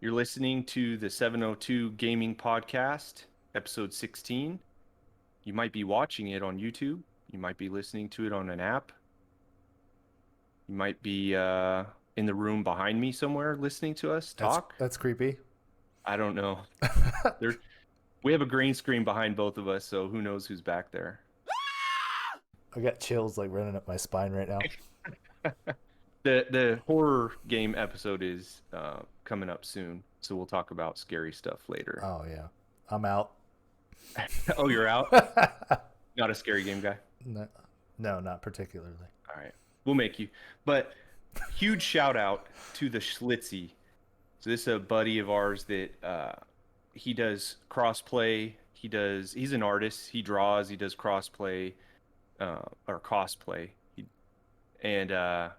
You're listening to the 702 Gaming Podcast, episode 16. You might be watching it on YouTube. You might be listening to it on an app. You might be in the room behind me somewhere listening to us talk. That's creepy. I don't know. There, we have a green screen behind both of us, so who knows who's back there. I got chills like running up my spine right now. The horror game episode is coming up soon, so we'll talk about scary stuff later. Oh yeah, I'm out. Oh, you're out? Not a scary game guy? No, not particularly. All right. We'll make you. But huge shout out to the Schlitzie. So this is a buddy of ours that he does crossplay. He's an artist. He draws, he does crossplay or cosplay. And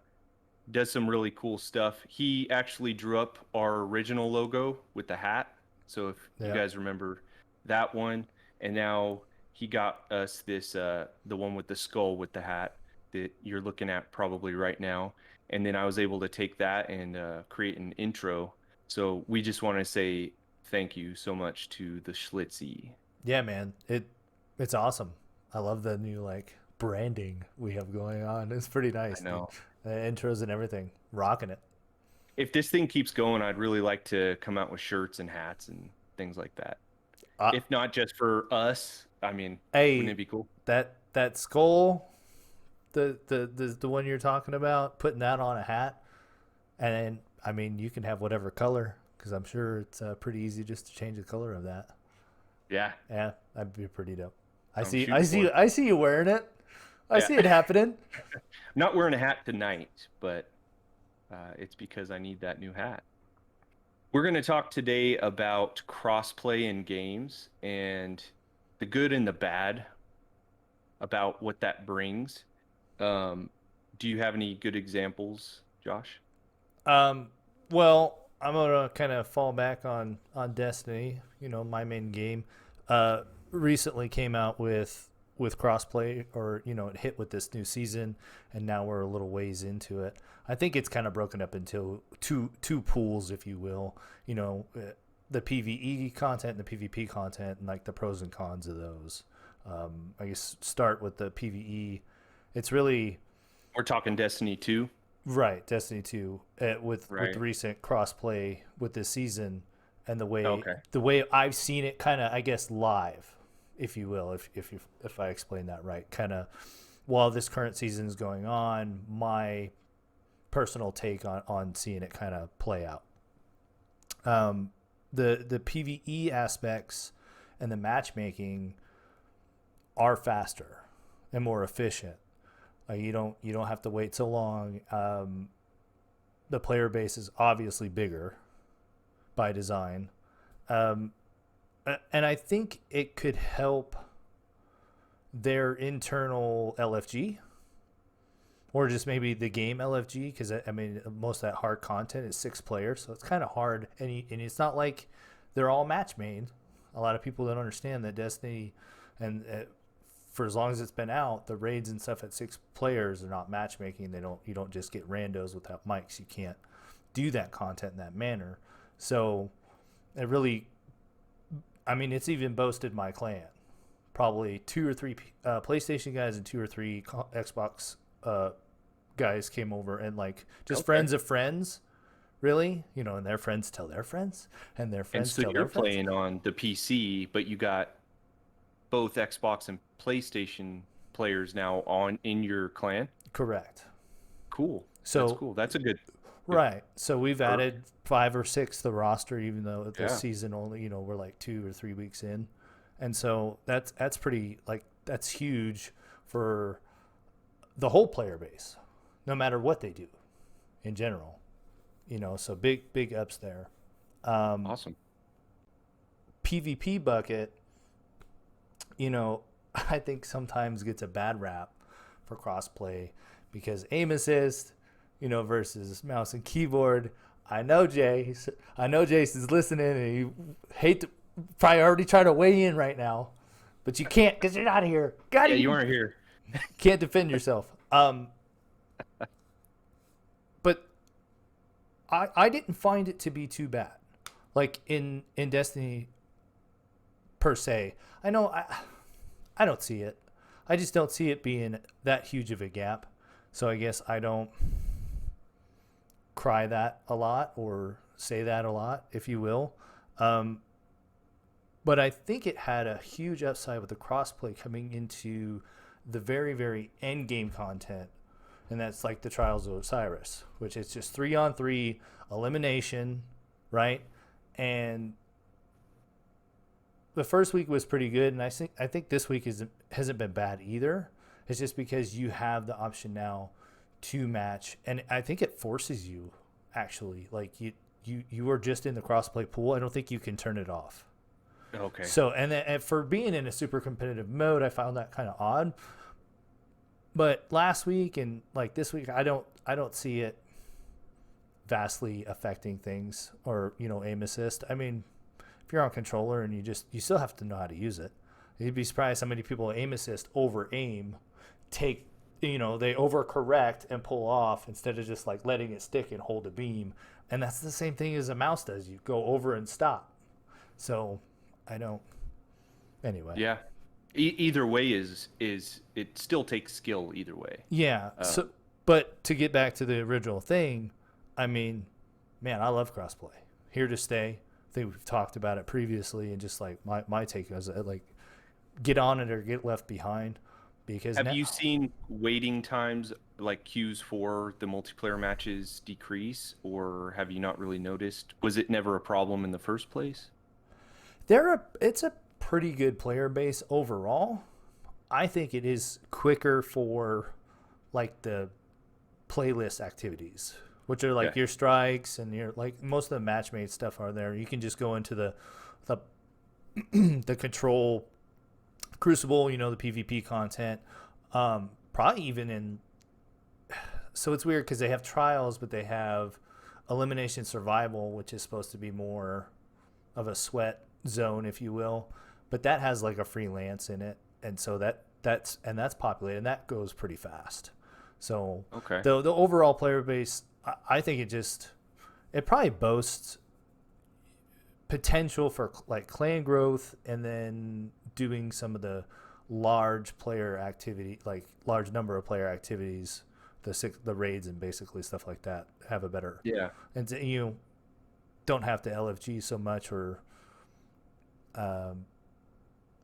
does some really cool stuff. He actually drew up our original logo with the hat. So if you guys remember that one, and now he got us this the one with the skull with the hat that you're looking at probably right now. And then I was able to take that and create an intro. So we just want to say thank you so much to the Schlitzie. Yeah, man, it's awesome. I love the new branding we have going on. It's pretty nice. I know. The intros and everything, rocking it. If this thing keeps going, I'd really like to come out with shirts and hats and things like that. If not just for us, I mean, wouldn't it be cool? That skull, the one you're talking about, putting that on a hat, and then, I mean, you can have whatever color, because I'm sure it's pretty easy just to change the color of that. Yeah, that'd be pretty dope. I see you wearing it. I see it happening. I'm not wearing a hat tonight, but it's because I need that new hat. We're going to talk today about crossplay in games and the good and the bad about what that brings. Do you have any good examples, Josh? Well, I'm gonna kind of fall back on Destiny. My main game. Recently came out with crossplay, or it hit with this new season, and now we're a little ways into it. I think it's kind of broken up into two pools, if you will. The PvE content and the PvP content, and like the pros and cons of those. I guess start with the PvE. It's really, we're talking Destiny 2. Right, Destiny 2 with recent crossplay with this season, and the way I've seen it, kind of, I guess, live, if you will, if I explain that right, kind of while this current season is going on, my personal take on seeing it kind of play out. The PvE aspects and the matchmaking are faster and more efficient. You don't have to wait so long. The player base is obviously bigger by design. And I think it could help their internal LFG, or just maybe the game LFG, because I mean, most of that hard content is 6 players, so it's kind of hard. And it's not like they're all match made. A lot of people don't understand that Destiny, and for as long as it's been out, the raids and stuff at 6 players are not matchmaking. You don't just get randos without mics. You can't do that content in that manner. So it really, I mean, it's even boasted my clan. Probably 2 or 3 PlayStation guys and 2 or 3 Xbox guys came over, and friends of friends, really, and their friends tell their friends, and their friends tell their friends. So you're playing on the PC, but you got both Xbox and PlayStation players now in your clan? Correct. Cool. So that's cool. That's a good. Right. So we've added 5 or 6 to the roster, even though this season only, we're like 2 or 3 weeks in. And so that's pretty, that's huge for the whole player base, no matter what they do in general. So big ups there. Awesome. PvP bucket, I think sometimes gets a bad rap for crossplay because aim assist, versus mouse and keyboard. I know Jason's listening, and you hate to probably already try to weigh in right now, but you can't because you're not here. You aren't here. Can't defend yourself. But I didn't find it to be too bad. like in Destiny per se. I know I don't see it. I just don't see it being that huge of a gap. So I guess I don't cry that a lot or say that a lot, if you will. Um, but I think it had a huge upside with the crossplay coming into the very, very end game content. And that's like the Trials of Osiris, which is just 3-on-3 elimination, right? And the first week was pretty good, and I think this week hasn't been bad either. It's just because you have the option now to match, and I think it forces you actually, like you are just in the crossplay pool. I don't think you can turn it off. Okay. So and for being in a super competitive mode, I found that kind of odd. But last week and like this week, I don't see it vastly affecting things or aim assist. I mean, if you're on controller and you still have to know how to use it. You'd be surprised how many people aim assist over aim, take they overcorrect and pull off instead of just like letting it stick and hold a beam. And that's the same thing as a mouse does. You go over and stop. So I don't. Anyway. Yeah. Either way is it still takes skill either way. Yeah. So, but to get back to the original thing, I mean, man, I love crossplay. Here to stay. I think we've talked about it previously, and just like my take is like get on it or get left behind. Because have you seen waiting times like queues for the multiplayer matches decrease, or have you not really noticed? Was it never a problem in the first place? It's a pretty good player base overall. I think it is quicker for like the playlist activities, which are like your strikes and your like most of the match-made stuff are there. You can just go into the the control Crucible, the PvP content, probably even in. So it's weird because they have trials, but they have elimination survival, which is supposed to be more of a sweat zone, if you will, but that has like a freelance in it, and so that's populated, and that goes pretty fast. So okay, the overall player base, I think it probably boasts potential for like clan growth, and then doing some of the large player activity, like large number of player activities, the raids and basically stuff like that have a better and you don't have to LFG so much, or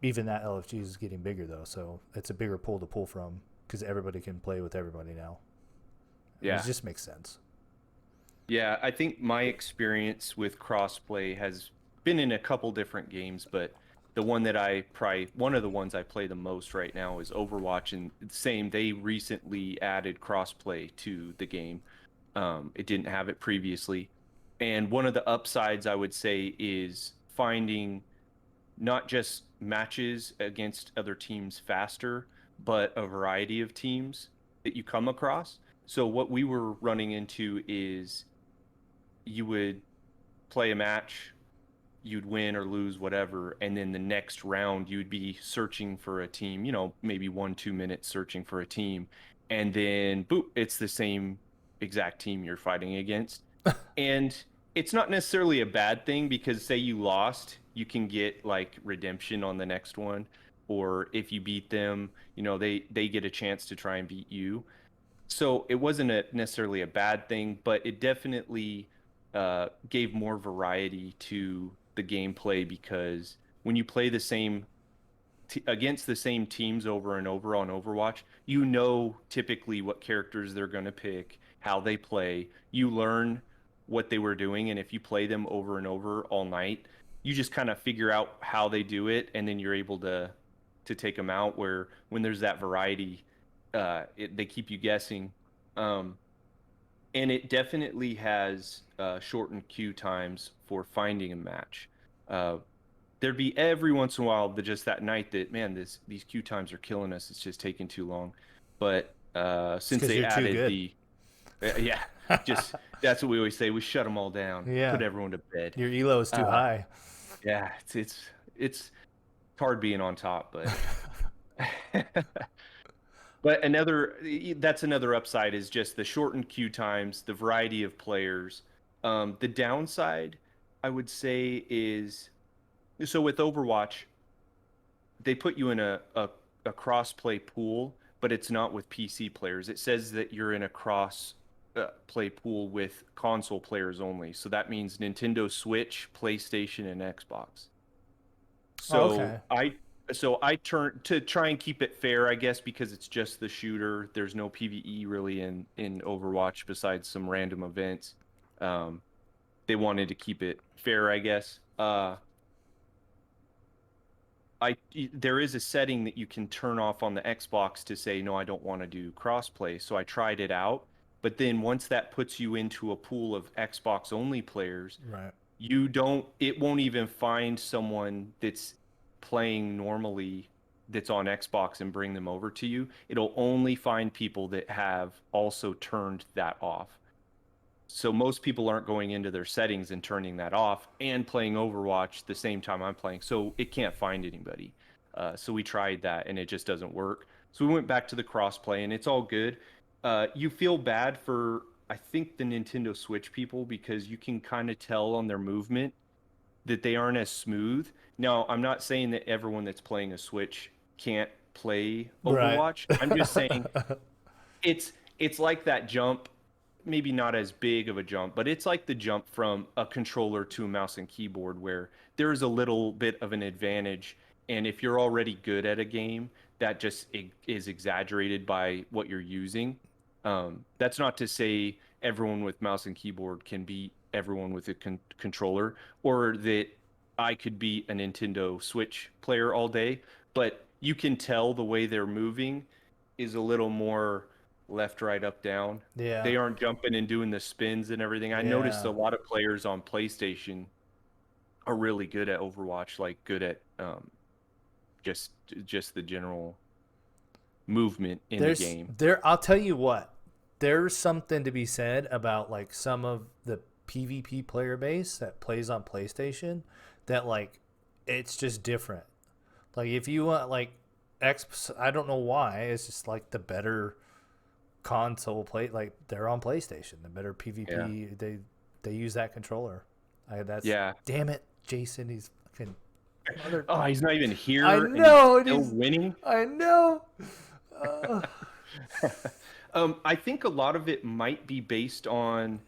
even that LFG is getting bigger though, so it's a bigger pool to pull from because everybody can play with everybody now. Yeah, it just makes sense. Yeah, I think my experience with crossplay has been in a couple different games, but the one that one of the ones I play the most right now is Overwatch, and they recently added crossplay to the game. It didn't have it previously. And one of the upsides I would say is finding not just matches against other teams faster, but a variety of teams that you come across. So what we were running into is you would play a match, you'd win or lose, whatever, and then the next round you'd be searching for a team, maybe 1-2 minutes searching for a team, and then boop, it's the same exact team you're fighting against. And it's not necessarily a bad thing, because say you lost, you can get like redemption on the next one, or if you beat them, they get a chance to try and beat you. So it wasn't necessarily a bad thing, but it definitely gave more variety to the gameplay, because when you play the same against the same teams over and over on Overwatch, typically what characters they're going to pick, how they play. You learn what they were doing, and if you play them over and over all night, you just kind of figure out how they do it, and then you're able to take them out. Where when there's that variety, they keep you guessing. And it definitely has shortened queue times for finding a match. There'd be every once in a while just that night that, man, these queue times are killing us. It's just taking too long. But since they added just that's what we always say. We shut them all down. Yeah. Put everyone to bed. Your elo is too high. Yeah, it's hard being on top, but. But that's another upside, is just the shortened queue times, the variety of players. The downside I would say is, so with Overwatch, they put you in a cross-play pool, but it's not with PC players. It says that you're in a cross play pool with console players only. So that means Nintendo Switch, PlayStation, and Xbox. Oh, So okay. I turn to try and keep it fair, I guess, because it's just the shooter. There's no PvE really in Overwatch besides some random events. Um, they wanted to keep it fair, I guess. There is a setting that you can turn off on the Xbox to say no, I don't want to do crossplay. So I tried it out, but then once that puts you into a pool of Xbox only players, Right. it won't even find someone that's playing normally that's on Xbox and bring them over to you. It'll only find people that have also turned that off. So most people aren't going into their settings and turning that off and playing Overwatch the same time I'm playing. So it can't find anybody. So we tried that and it just doesn't work. So we went back to the crossplay and it's all good. You feel bad for, I think, the Nintendo Switch people because you can kind of tell on their movement that they aren't as smooth. Now, I'm not saying that everyone that's playing a Switch can't play Right. Overwatch. I'm just saying it's like that jump, maybe not as big of a jump, but it's like the jump from a controller to a mouse and keyboard where there is a little bit of an advantage. And if you're already good at a game, that just is exaggerated by what you're using. That's not to say everyone with mouse and keyboard can beat everyone with a controller, or that I could beat a Nintendo Switch player all day, but you can tell the way they're moving is a little more left, right, up, down. Yeah. They aren't jumping and doing the spins and everything. I noticed Yeah. a lot of players on PlayStation are really good at Overwatch, like good at just just the general movement in the There's game. there I'll tell you what. There's something to be said about like some of the PvP player base that plays on PlayStation that like it's just different. Like if you want like X I don't know why, it's just like the better console play like they're on PlayStation. The better Yeah. PvP they use that controller. That's Yeah. damn it, Jason, he's fucking mother. Oh, he's not even I here and he's know it still is. winning. I know. Uh, I think a lot of it might be based on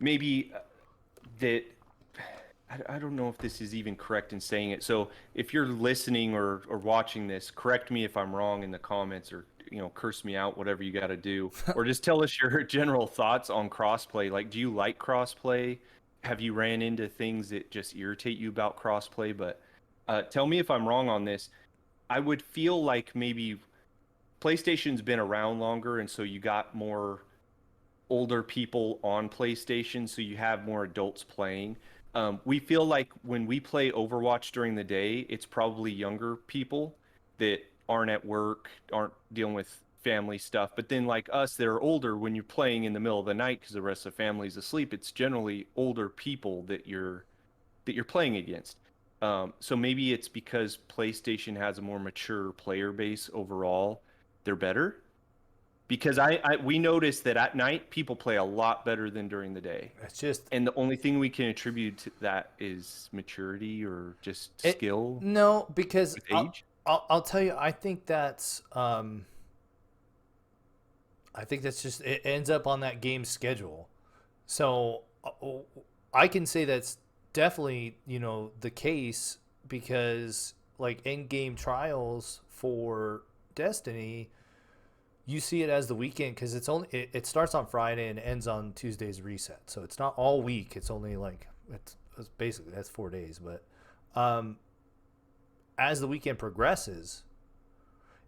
maybe that I don't know if this is even correct in saying it. So if you're listening or watching this, correct me if I'm wrong in the comments or curse me out, whatever you got to do, or just tell us your general thoughts on crossplay. Like, do you like crossplay? Have you ran into things that just irritate you about crossplay? But tell me if I'm wrong on this. I would feel like maybe PlayStation's been around longer, and so you got more older people on PlayStation, so you have more adults playing. We feel like when we play Overwatch during the day, it's probably younger people that aren't at work, aren't dealing with family stuff. But then, like us, that are older, when you're playing in the middle of the night because the rest of the family's asleep, it's generally older people that you're playing against. So maybe it's because PlayStation has a more mature player base overall. They're better because we noticed that at night people play a lot better than during the day. it's just And the only thing we can attribute to that is maturity or just it. skill No, because with age. I'll tell you. I think that's just it ends up on that game schedule. So I can say that's definitely the case because like in game trials for Destiny, you see it as the weekend because it starts on Friday and ends on Tuesday's reset. So it's not all week. It's only like it's basically that's 4 days. But um, as the weekend progresses,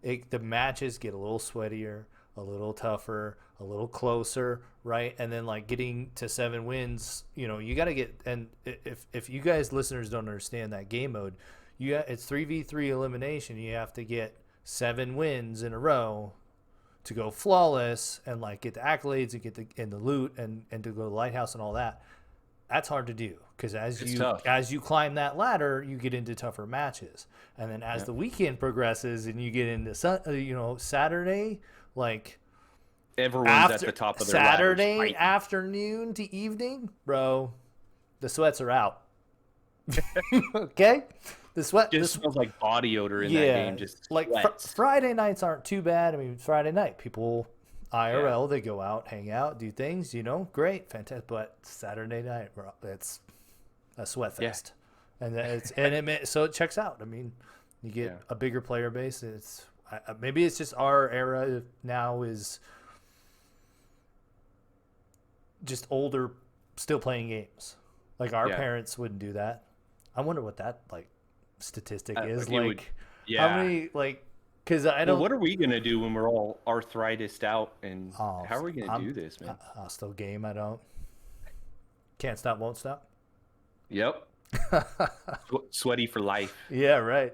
the matches get a little sweatier, a little tougher, a little closer, right? And then like getting to 7 wins, you got to get. And if you guys listeners don't understand that game mode, it's 3v3 elimination. You have to get 7 wins in a row to go flawless and like get the accolades and get the loot and to go to the lighthouse and all that. That's hard to do because It's tough. as you climb that ladder, you get into tougher matches, and then as Yeah. the weekend progresses and you get into Saturday, like Everyone's at after the top of their ladders Saturday fighting. afternoon to evening, bro, the sweats are out. Okay, the sweat Just smells like body odor in that game. Just like sweats. Friday nights aren't too bad. I mean, Friday night people IRL, Yeah. they go out, hang out, do things, great, fantastic. But Saturday night, it's a sweat Yeah. fest, and so it checks out. I mean, you get a bigger player base. It's maybe it's just our era now is just older, still playing games. Like our parents wouldn't do that. I wonder what that statistic is. How many because I don't. Well, what are we gonna do when we're all arthritis out? And how are we gonna do this, man? I'll still game. I don't. Can't stop, won't stop. Yep. Sweaty for life. Yeah, right.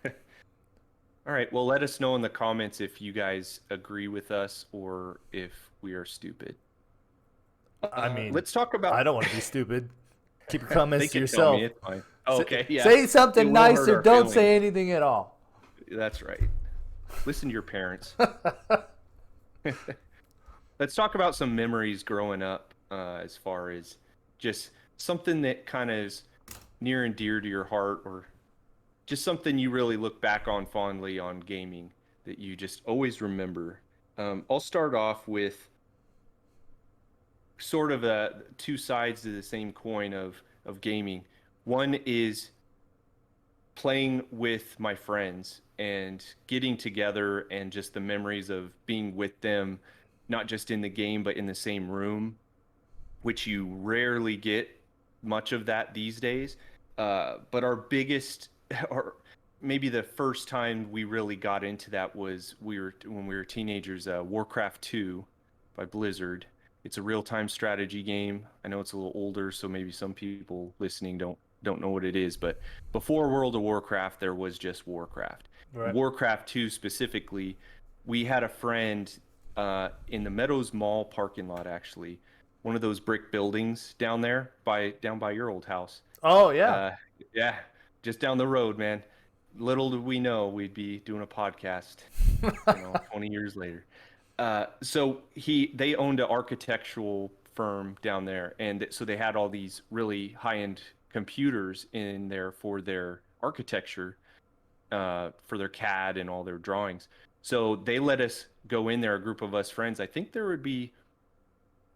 All right. Well, let us know in the comments if you guys agree with us or if we are stupid. I mean, let's talk about. I don't want to be stupid. Keep your comments They to can yourself. tell me, it's fine. Oh, okay. Yeah. Say something It will nice hurt or our don't feelings. say anything at all. That's right. Listen to your parents. Let's talk about some memories growing up, as far as just something that kind of is near and dear to your heart, or just something you really look back on fondly on gaming that you just always remember. I'll start off with sort of two sides to the same coin of gaming. One is playing with my friends and getting together and just the memories of being with them, not just in the game, but in the same room, which you rarely get much of that these days. But our biggest, or maybe the first time we really got into that was when we were teenagers, Warcraft 2 by Blizzard. It's a real-time strategy game. I know it's a little older, so maybe some people listening don't know what it is, but before World of Warcraft, there was just Warcraft. Right. Warcraft 2 specifically, we had a friend in the Meadows Mall parking lot, actually, one of those brick buildings down there down by your old house. Oh, yeah. Yeah, just down the road, man. Little did we know we'd be doing a podcast, 20 years later. So they owned an architectural firm down there, and so they had all these really high-end computers in there for their architecture, for their CAD and all their drawings. So they let us go in there, a group of us friends. I think there would be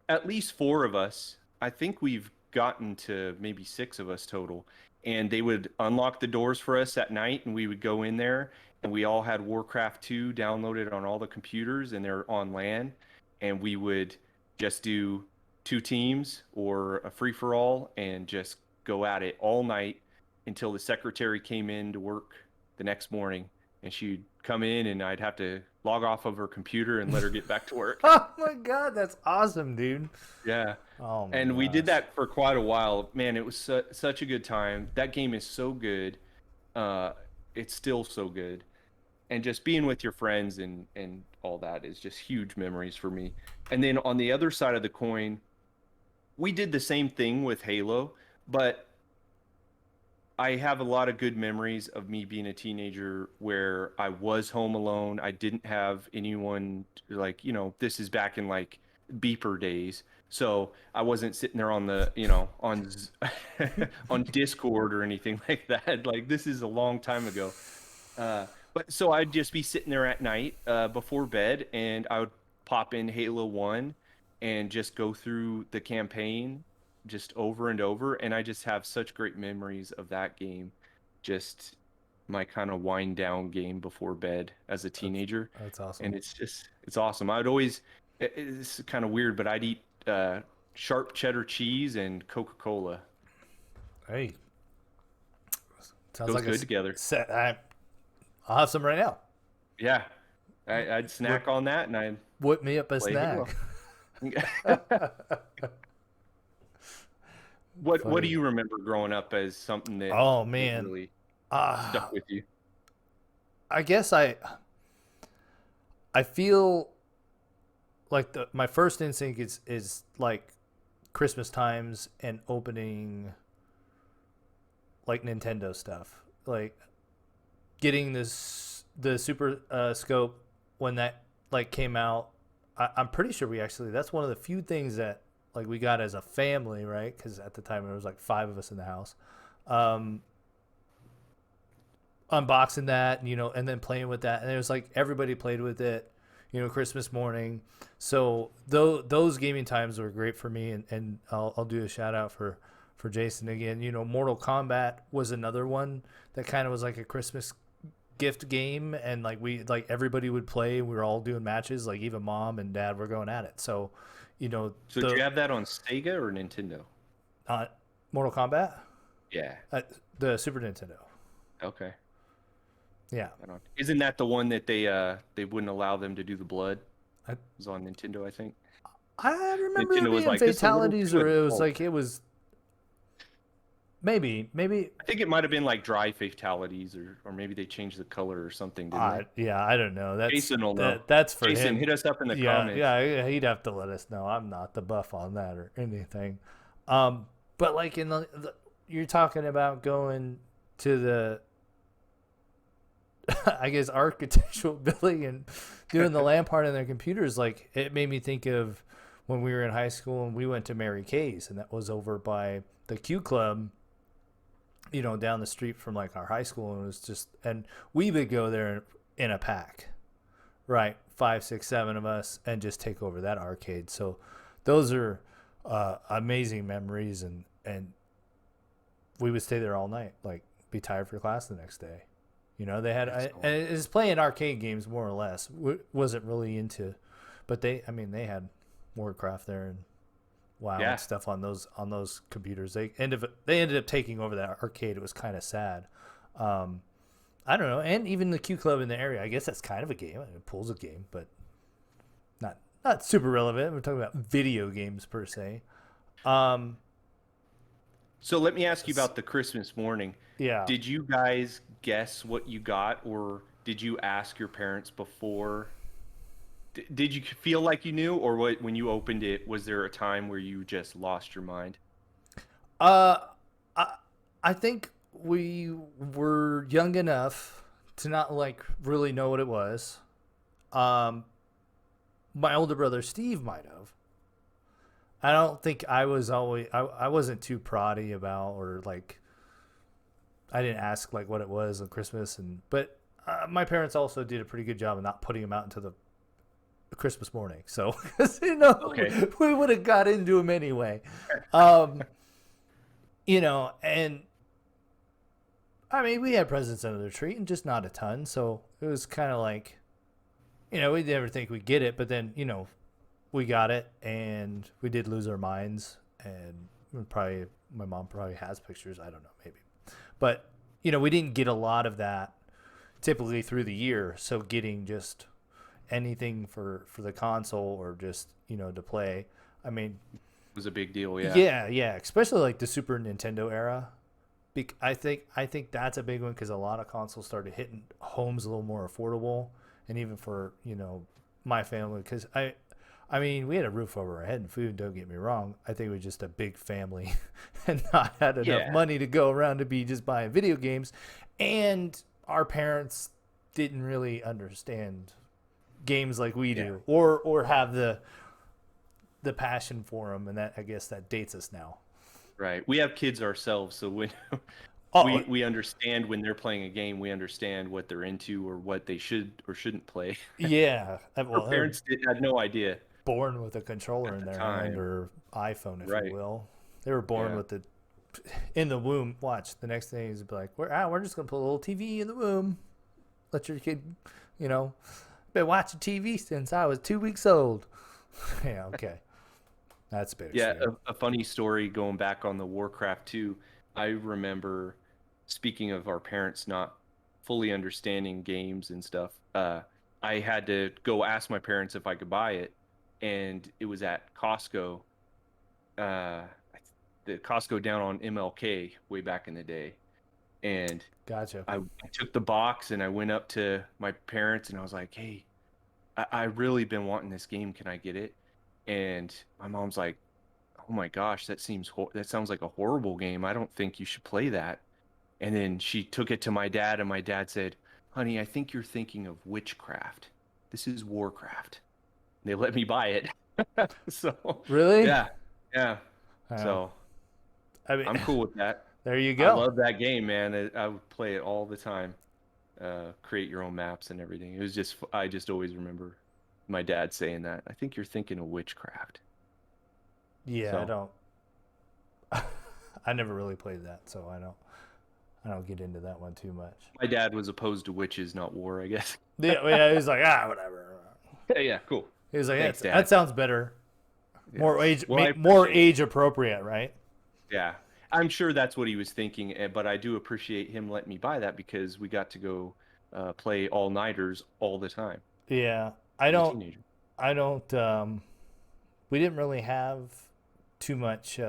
at least 4 of us. I think we've gotten to maybe 6 of us total. And they would unlock the doors for us at night, and we would go in there, and we all had Warcraft 2 downloaded on all the computers, and they're on LAN, and we would just do 2 teams or a free-for-all and just go at it all night until the secretary came in to work the next morning, and she'd come in, and I'd have to log off of her computer and let her get back to work. Oh my God, that's awesome, dude. Yeah. Oh my And we did gosh. that for quite a while. Man, it was such a good time. That game is so good. It's still so good. And just being with your friends and all that is just huge memories for me. And then on the other side of the coin, we did the same thing with Halo, but I have a lot of good memories of me being a teenager where I was home alone. I didn't have anyone this is back in beeper days. So I wasn't sitting there on the, on on Discord or anything like that. Like, this is a long time ago. But so I'd just be sitting there at night before bed, and I would pop in Halo 1 and just go through the campaign just over and over. And I just have such great memories of that game. Just my kind of wind down game before bed as a teenager. That's awesome. And it's awesome. I'd always, it's kind of weird, but I'd eat sharp cheddar cheese and Coca-Cola. Hey. Sounds Goes like good together. I'll have some right now. Yeah. I'd snack on that, and I'd Whip me up a play snack. What do you remember growing up as something that Oh, man. really stuck with you? I guess I feel like my first instinct is like Christmas times and opening like Nintendo stuff, like getting the Super Scope when that came out. I'm pretty sure that's one of the few things that like we got as a family, right? Because at the time there was like 5 of us in the house. Um, Unboxing that, and then playing with that, and it was like everybody played with it, Christmas morning. So those gaming times were great for me, and I'll do a shout out for Jason again. Mortal Kombat was another one that kind of was like a Christmas gift game, and like everybody would play. We were all doing matches, like even mom and dad were going at it. So, So did you have that on Sega or Nintendo? uh, Mortal Kombat, Yeah. the Super Nintendo. Okay. Yeah, Isn't that the one that they wouldn't allow them to do the blood? I, It was on Nintendo, I think. I remember Nintendo there was being like, "This is a little fatalities, too or it was adult." like it was maybe. I think it might have been like dry fatalities, or maybe they changed the color or something, didn't they? Yeah, I don't know. Jason will know. That's for Jason, him. hit us up in the Yeah, comments. yeah, he'd have to let us know. I'm not the buff on that or anything. But like in you're talking about going to the, I guess, architectural building and doing the LAN part on their computers. Like, it made me think of when we were in high school and we went to Mary Kay's, and that was over by the Q Club, down the street from like our high school. And it was just, and we would go there in a pack, right? 5, 6, 7 of us, and just take over that arcade. So those are amazing memories, and we would stay there all night, like be tired for class the next day. They had, and it was playing arcade games more or less. Wasn't really into, but they had Warcraft there and WoW and stuff on those computers. They ended up taking over that arcade. It was kind of sad. I don't know, and even the Q Club in the area. I guess that's kind of a game. Pool's a game, but not super relevant. We're talking about video games per se. So let me ask you about the Christmas morning. Yeah. Did you guys guess what you got, or did you ask your parents before? Did you feel like you knew, or when you opened it, was there a time where you just lost your mind? I think we were young enough to not like really know what it was. My older brother Steve might have. I don't think I was always. I wasn't too proddy about, or like, I didn't ask like what it was on Christmas, but my parents also did a pretty good job of not putting them out into the Christmas morning. So, Okay. we would have got into them anyway. And I mean, we had presents under the tree and just not a ton. So it was kind of like, we never think we'd get it, but then, we got it, and we did lose our minds. And probably my mom probably has pictures. I don't know, maybe. But, we didn't get a lot of that typically through the year. So getting just anything for the console, or just, to play, I mean, It was a big deal, yeah. Yeah, especially like the Super Nintendo era. I think that's a big one, because a lot of consoles started hitting homes a little more affordable, and even for, my family, because I mean, we had a roof over our head and food, don't get me wrong. I think it was just a big family and not had enough money to go around to be just buying video games. And our parents didn't really understand games like we do, or have the passion for them. And that, I guess, that dates us now. Right. We have kids ourselves, so when we understand when they're playing a game, we understand what they're into or what they should or shouldn't play. Yeah. Our parents had no idea. Born with a controller in their hand, or iPhone, if you will. They were born with in the womb. Watch, the next thing is be like, we're just gonna put a little TV in the womb. Let your kid, been watching TV since I was 2 weeks old. Yeah, okay. That's big. Yeah, a funny story going back on the Warcraft 2. I remember, speaking of our parents not fully understanding games and stuff, I had to go ask my parents if I could buy it. And it was at Costco, the Costco down on MLK way back in the day. And gotcha. I took the box and I went up to my parents and I was like, "Hey, I really been wanting this game. Can I get it?" And my mom's like, "Oh my gosh, that sounds like a horrible game. I don't think you should play that." And then she took it to my dad, and my dad said, "Honey, I think you're thinking of witchcraft. This is Warcraft." They let me buy it. So really, yeah, Yeah. Um, So I mean, I'm cool with that. there you I go. love that game, man. I would play it all the time. Create your own maps and everything. It was just, I just always remember my dad saying that. I think you're thinking of witchcraft. Yeah, I So don't. I never really played that, so I don't get into that one too much. my dad was opposed to witches, not war, I guess. Yeah, yeah, he's like, whatever. Yeah, cool. He was like, Thanks, that Dad. sounds better, more Yes. age, Well, I more appreciate it. age appropriate, right? Yeah. I'm sure that's what he was thinking, but I do appreciate him letting me buy that because we got to go play all-nighters all the time Yeah, I as a don't, teenager. I don't. We didn't really have too much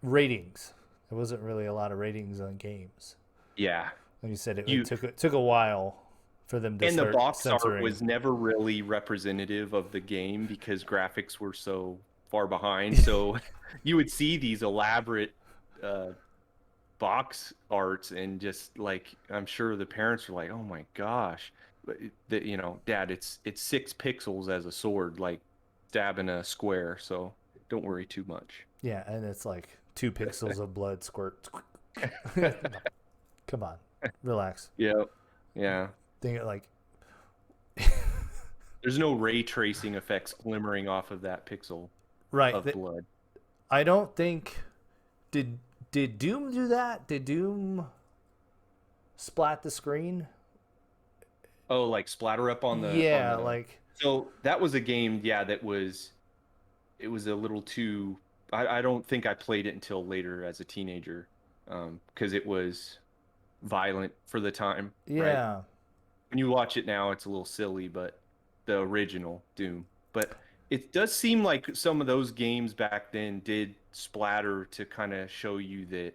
ratings. There wasn't really a lot of ratings on games. Yeah. Like you said, it You took a while for them to and the start box art censoring. was never really representative of the game because graphics were so far behind. So you would see these elaborate uh, box arts and just like I'm sure the parents were like, "Oh my gosh." But Dad, it's 6 pixels as a sword like stabbing a square, so don't worry too much. Yeah, and it's like 2 pixels of blood squirt. Come on, relax. Yeah. Yeah. Think like There's no ray tracing effects glimmering off of that pixel right. of blood. I don't think did Doom do that? Did Doom splat the screen? Oh, like splatter up on Yeah, the like So that was a game, yeah, it was a little too I don't think I played it until later as a teenager. Because it was violent for the time, right? yeah. When you watch it now, it's a little silly, but the original Doom. But it does seem like some of those games back then did splatter to kind of show you that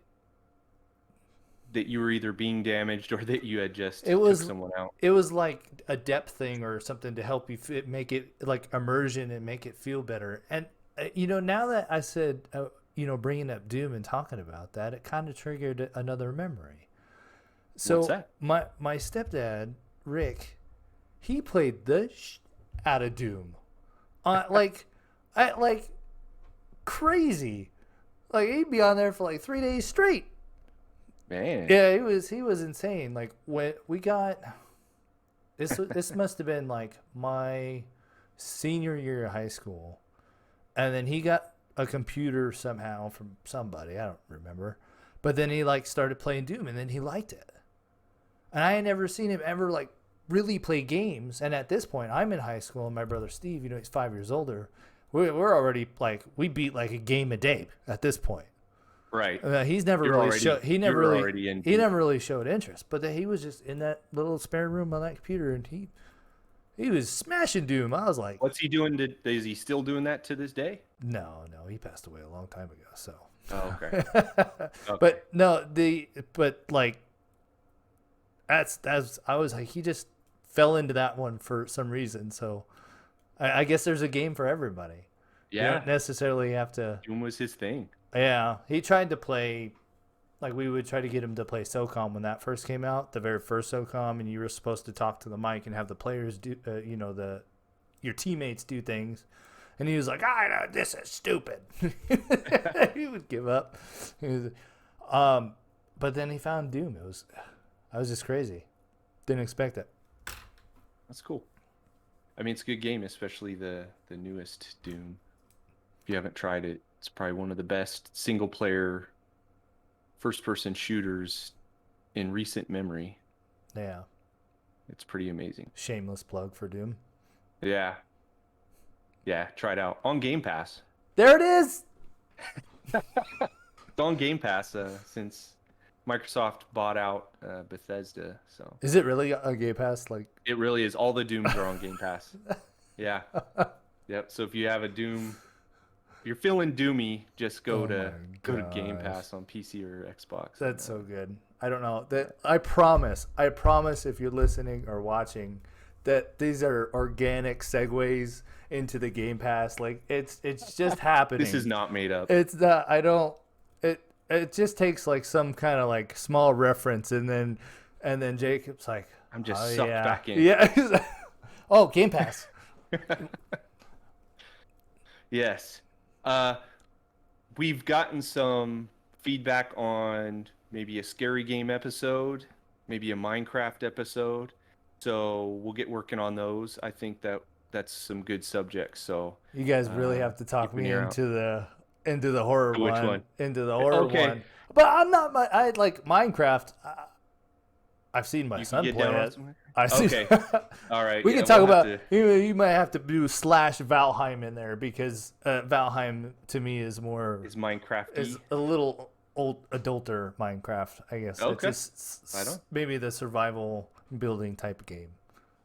you were either being damaged or that you had just It took was someone out. it was like a depth thing or something to help you make it like immersion and make it feel better. And now that I said bringing up Doom and talking about that, it kind of triggered another memory. So What's that? my stepdad Rick, he played the out of Doom, like crazy. Like he'd be on there for like 3 days straight. Man. Yeah, he was insane. Like when we got this must have been like my senior year of high school, and then he got a computer somehow from somebody, I don't remember, but then he like started playing Doom, and then he liked it, and I had never seen him ever like really play games. And at this point, I'm in high school, and my brother Steve, he's 5 years older. We're already like we beat like a game a day at this point. Right. He's never You're really already- showed. He you never were really. already in He deep. never really showed interest. But then he was just in that little spare room on that computer, and he was smashing Doom. I was like, What's he doing? Is he still doing that to this day? no, he passed away a long time ago. So, Oh, okay. Okay. but no, but like that's I was like he just fell into that one for some reason. So, I guess there's a game for everybody. You Yeah. don't necessarily have to. Doom was his thing. Yeah, he tried to play. Like we would try to get him to play SOCOM when that first came out, the very first SOCOM, and you were supposed to talk to the mic and have the players do, your teammates do things, and he was like, this is stupid." He would give up. But then he found Doom. I was just crazy. Didn't expect it. That's cool. I mean, it's a good game, especially the newest Doom. If you haven't tried it, it's probably one of the best single-player first-person shooters in recent memory. Yeah. It's pretty amazing. Shameless plug for Doom. Yeah. Yeah, try it out. On Game Pass. There it is. It's on Game Pass since Microsoft bought out Bethesda, so Is it really a Game Pass? Like, it really is. All the Dooms are on Game Pass. Yeah. Yep. So if you have a Doom, if you're feeling doomy, just go to Game gosh. Pass on PC or Xbox. That's so good. I don't know. That I promise if you're listening or watching that these are organic segues into the Game Pass. Like it's just happening. This is not made up. It's not. I don't. It just takes like some kind of like small reference, and then Jacob's like, I'm just oh, sucked yeah. back in. Yeah. Oh, Game Pass. Yes. we've gotten some feedback on maybe a scary game episode, maybe a Minecraft episode. So we'll get working on those. I think that's some good subjects. So You guys really have to talk keep an me ear out. into the horror Which one? into the horror Okay, one. But I'm not my I like Minecraft. I've seen my you can son get play down on it. some. I see. Okay, all right. We Yeah, can talk we'll have about to. you might have to do slash Valheim in there because Valheim to me is more Is Minecrafty? is a little old adulter Minecraft. I guess it's Okay, just I don't. maybe the survival building type of game.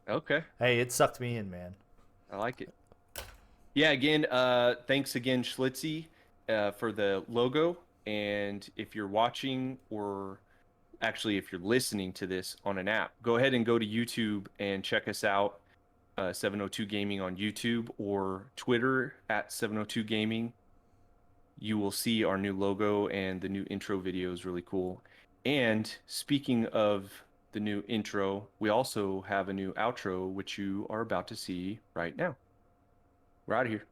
Okay, Hey, it sucked me in, man. I like it. Yeah, again, thanks again, Schlitzie, for the logo. And if you're watching, or actually if you're listening to this on an app, go ahead and go to YouTube and check us out, 702 Gaming on YouTube or Twitter at 702 Gaming. You will see our new logo, and the new intro video is really cool. And speaking of the new intro, we also have a new outro, which you are about to see right now. We're out of here.